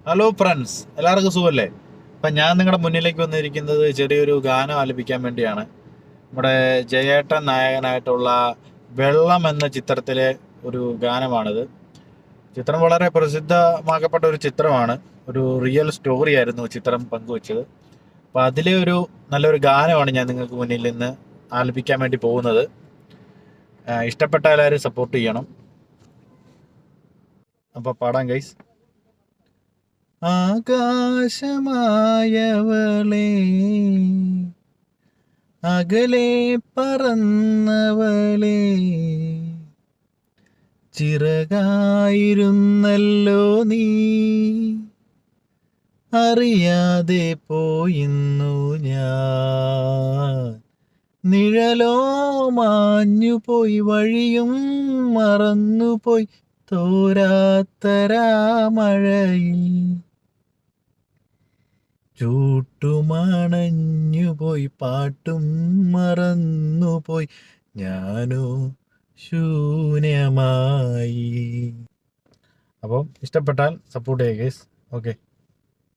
Hello friends, എല്ലാവർക്കും സുഖമല്ലേ? അപ്പം ഞാൻ നിങ്ങളുടെ മുന്നിലേക്ക് വന്നിരിക്കുന്നത് ചെറിയൊരു ഗാനം ആലപിക്കാൻ വേണ്ടിയാണ്. നമ്മുടെ ജയേട്ടൻ നായകനായിട്ടുള്ള വെള്ളം എന്ന ചിത്രത്തിലെ ഒരു ഗാനമാണിത്. ചിത്രം വളരെ പ്രസിദ്ധമാക്കപ്പെട്ട ഒരു ചിത്രമാണ്. ഒരു റിയൽ സ്റ്റോറി ആയിരുന്നു ചിത്രം പങ്കുവച്ചത്. അപ്പം അതിലെ ഒരു നല്ലൊരു ഗാനമാണ് ഞാൻ നിങ്ങൾക്ക് മുന്നിൽ നിന്ന് ആലപിക്കാൻ വേണ്ടി പോകുന്നത്. ഇഷ്ടപ്പെട്ട എല്ലാവരും സപ്പോർട്ട് ചെയ്യണം. അപ്പോൾ പാടാം ഗൈസ്. ആകാശമായവളേ, അകലെ പറന്നവളേ, ചിറകായിരുന്നല്ലോ നീ, അറിയാതെ പോയിന്നു ഞാൻ. നിഴലോ മാഞ്ഞുപോയി, വഴിയും മറന്നുപോയി, തോരാത്തരാമഴയിൽ ചൂട്ടുമണഞ്ഞുപോയി, പാട്ടും മറന്നുപോയി, ഞാനോ ശൂന്യമായി. അപ്പം ഇഷ്ടപ്പെട്ടാൽ സപ്പോർട്ട് ചെയ്യുക ഗൈസ്. ഓക്കെ.